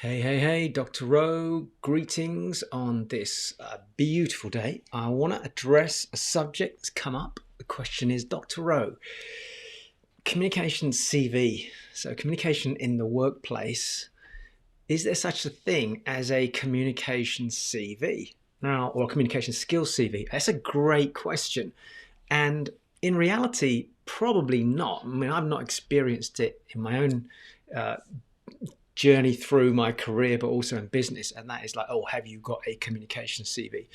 Hey, hey, hey, Dr. Rowe, greetings on this beautiful day. I want to address a subject that's come up. The question is, Dr. Rowe, communication CV, so communication in the workplace, is there such a thing as a communication CV? Now, or a communication skills CV? That's a great question. And in reality, probably not. I mean, I've not experienced it in my own uh, journey through my career, but also in business. And that is like, oh, have you got a communication CV?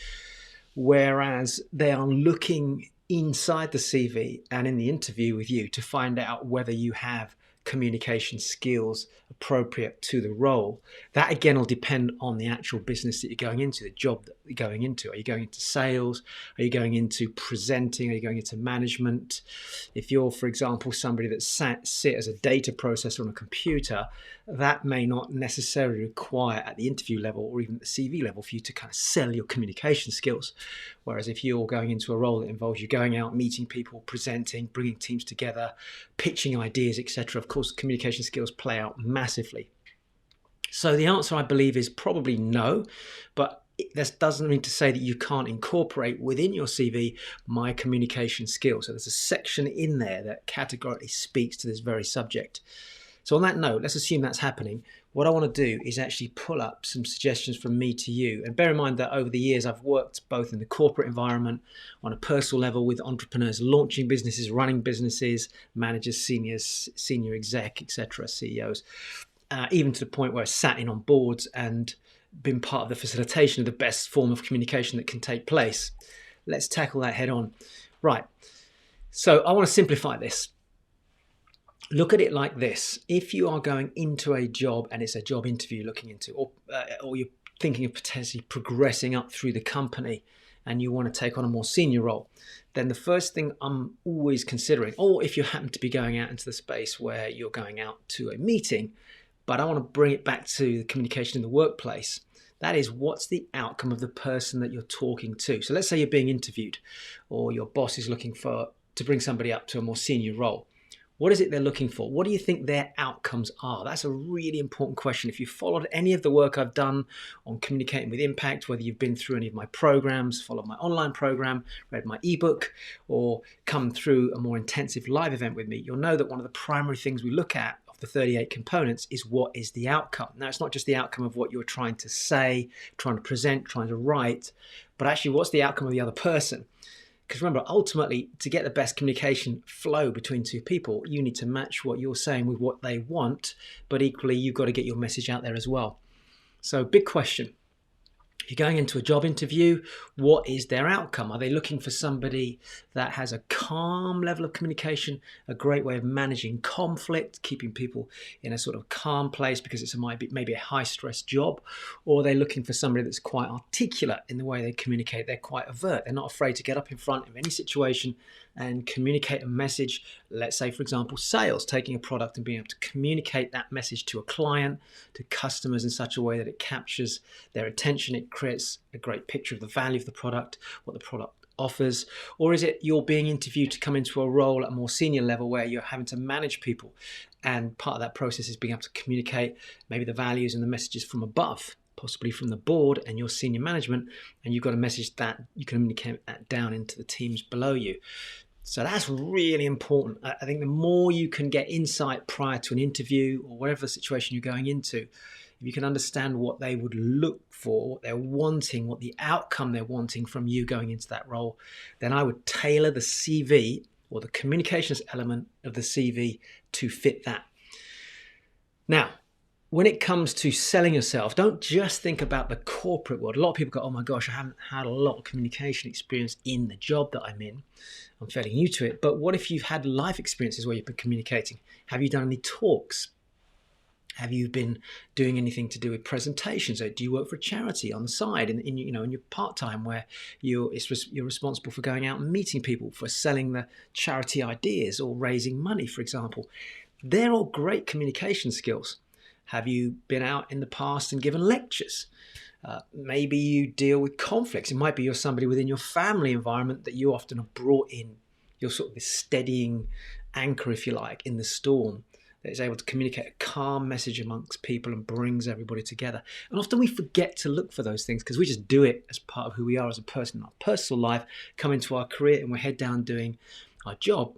Whereas they are looking inside the CV and in the interview with you to find out whether you have communication skills appropriate to the role. That again will depend on the actual business that you're going into, the job that you're going into. Are you going into sales? Are you going into presenting? Are you going into management? If you're, for example, somebody that sit as a data processor on a computer, that may not necessarily require at the interview level or even at the CV level for you to kind of sell your communication skills. Whereas if you're going into a role that involves you going out, meeting people, presenting, bringing teams together, pitching ideas, etc., of course, communication skills play out massively. So the answer, I believe, is probably no, but this doesn't mean to say that you can't incorporate within your CV my communication skills. So there's a section in there that categorically speaks to this very subject. So on that note, let's assume that's happening. What I want to do is actually pull up some suggestions from me to you. And bear in mind that over the years, I've worked both in the corporate environment, on a personal level with entrepreneurs launching businesses, running businesses, managers, seniors, senior exec, etc., CEOs, even to the point where I sat in on boards and been part of the facilitation of the best form of communication that can take place. Let's tackle that head on. Right. So I want to simplify this. Look at it like this. If you are going into a job and it's a job interview looking into, or you're thinking of potentially progressing up through the company and you want to take on a more senior role, then the first thing I'm always considering, or if you happen to be going out into the space where you're going out to a meeting, but I want to bring it back to the communication in the workplace, that is, what's the outcome of the person that you're talking to? So let's say you're being interviewed or your boss is looking to bring somebody up to a more senior role. What is it they're looking for? What do you think their outcomes are? That's a really important question. If you followed any of the work I've done on communicating with impact, whether you've been through any of my programs, followed my online program, read my ebook, or come through a more intensive live event with me, you'll know that one of the primary things we look at of the 38 components is what is the outcome. Now, it's not just the outcome of what you're trying to say, trying to present, trying to write, but actually what's the outcome of the other person. Because remember, ultimately, to get the best communication flow between two people, you need to match what you're saying with what they want, but equally, you've got to get your message out there as well. So, big question. If you're going into a job interview, what is their outcome? Are they looking for somebody that has a calm level of communication, a great way of managing conflict, keeping people in a sort of calm place because it might be maybe a high stress job? Or are they looking for somebody that's quite articulate in the way they communicate? They're quite overt. They're not afraid to get up in front of any situation and communicate a message. Let's say, for example, sales, taking a product and being able to communicate that message to a client, to customers in such a way that it captures their attention. It creates a great picture of the value of the product, what the product offers. Or is it you're being interviewed to come into a role at a more senior level where you're having to manage people, and part of that process is being able to communicate maybe the values and the messages from above, possibly from the board and your senior management, and you've got a message that you can communicate that down into the teams below you. So that's really important. I think the more you can get insight prior to an interview or whatever situation you're going into, if you can understand what they would look for, what they're wanting, what the outcome they're wanting from you going into that role, then I would tailor the CV or the communications element of the CV to fit that. Now, when it comes to selling yourself, don't just think about the corporate world. A lot of people go, oh my gosh, I haven't had a lot of communication experience in the job that I'm in. I'm fairly new to it. But what if you've had life experiences where you've been communicating? Have you done any talks? Have you been doing anything to do with presentations? Or do you work for a charity on the side in your part-time where you're responsible for going out and meeting people, for selling the charity ideas or raising money, for example? They're all great communication skills. Have you been out in the past and given lectures? Maybe you deal with conflicts. It might be you're somebody within your family environment that you often have brought in. You're sort of this steadying anchor, if you like, in the storm. that is able to communicate a calm message amongst people and brings everybody together. And often we forget to look for those things because we just do it as part of who we are as a person in our personal life, come into our career and we're head down doing our job.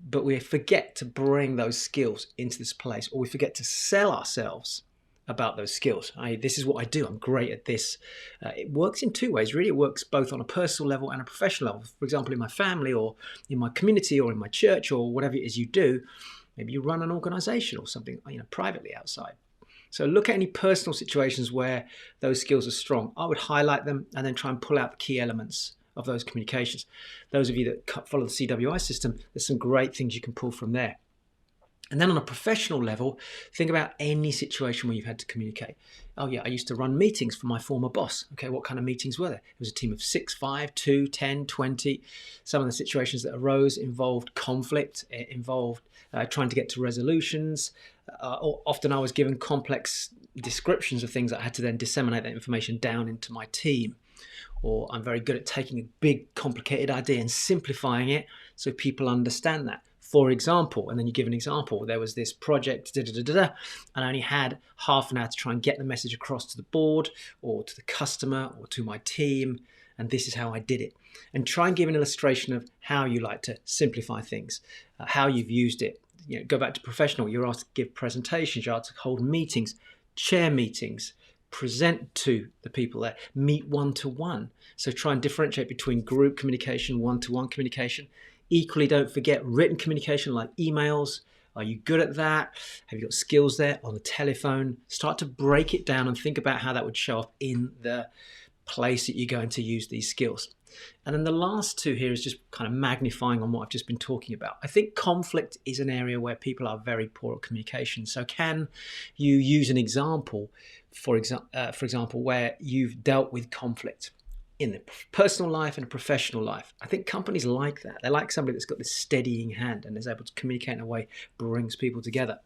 But we forget to bring those skills into this place, or we forget to sell ourselves about those skills. This is what I do. I'm great at this. It works in two ways, really. It works both on a personal level and a professional level. For example, in my family or in my community or in my church or whatever it is you do, maybe you run an organization or something, privately outside. So look at any personal situations where those skills are strong. I would highlight them and then try and pull out the key elements of those communications. Those of you that follow the CWI system, there's some great things you can pull from there. And then on a professional level, think about any situation where you've had to communicate. Oh yeah, I used to run meetings for my former boss. Okay, what kind of meetings were there? It was a team of 6, 5, 2, 10, 20. Some of the situations that arose involved conflict. It involved trying to get to resolutions. Often I was given complex descriptions of things that I had to then disseminate that information down into my team. Or I'm very good at taking a big, complicated idea and simplifying it so people understand that. For example, and then you give an example, there was this project, and I only had half an hour to try and get the message across to the board or to the customer or to my team, and this is how I did it. And try and give an illustration of how you like to simplify things, how you've used it. Go back to professional, you're asked to give presentations, you're asked to hold meetings, chair meetings, present to the people there, meet one-to-one. So try and differentiate between group communication, one-to-one communication. Equally, don't forget written communication like emails. Are you good at that? Have you got skills there on the telephone? Start to break it down and think about how that would show up in the place that you're going to use these skills. And then the last two here is just kind of magnifying on what I've just been talking about. I think conflict is an area where people are very poor at communication. So can you use an example, for example, where you've dealt with conflict in the personal life and a professional life? I think companies like that. They like somebody that's got this steadying hand and is able to communicate in a way that brings people together.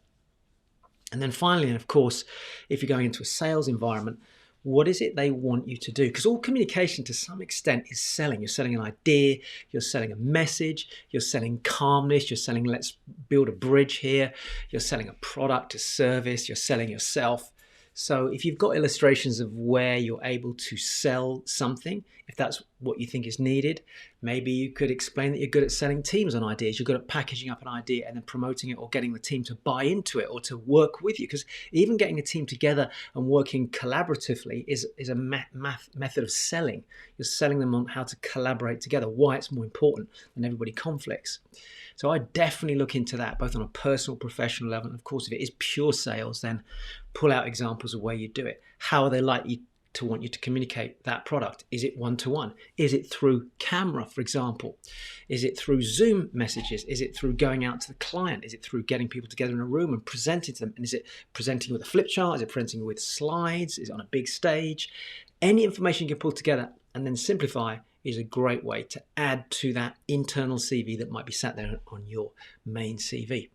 And then finally, and of course, if you're going into a sales environment, what is it they want you to do? Because all communication to some extent is selling. You're selling an idea, you're selling a message, you're selling calmness, you're selling let's build a bridge here, you're selling a product, a service, you're selling yourself. So if you've got illustrations of where you're able to sell something, if that's what you think is needed, maybe you could explain that you're good at selling teams on ideas, you're good at packaging up an idea and then promoting it or getting the team to buy into it or to work with you. Because even getting a team together and working collaboratively is a method of selling. You're selling them on how to collaborate together, why it's more important than everybody conflicts. So I definitely look into that, both on a personal, professional level. And of course, if it is pure sales, then pull out examples of where you do it. How are they likely to want you to communicate that product? Is it one-to-one? Is it through camera, for example? Is it through Zoom messages? Is it through going out to the client? Is it through getting people together in a room and presenting to them? And is it presenting with a flip chart? Is it presenting with slides? Is it on a big stage? Any information you can pull together and then simplify is a great way to add to that internal CV that might be sat there on your main CV.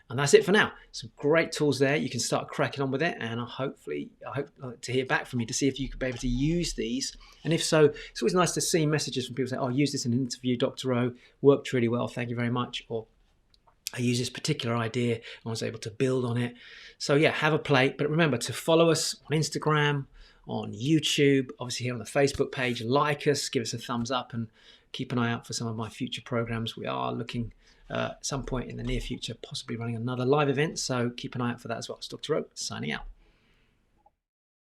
And that's it for now. Some great tools there. You can start cracking on with it, and I hope to hear back from you to see if you could be able to use these. And if so, it's always nice to see messages from people saying, "Oh, I used this in an interview, Dr. O, worked really well, thank you very much," or "I used this particular idea and I was able to build on it." So yeah, have a play. But remember to follow us on Instagram, on YouTube, obviously here on the Facebook page. Like us, give us a thumbs up, and keep an eye out for some of my future programs. We are looking at some point in the near future, possibly running another live event. So keep an eye out for that as well. It's Dr. O signing out.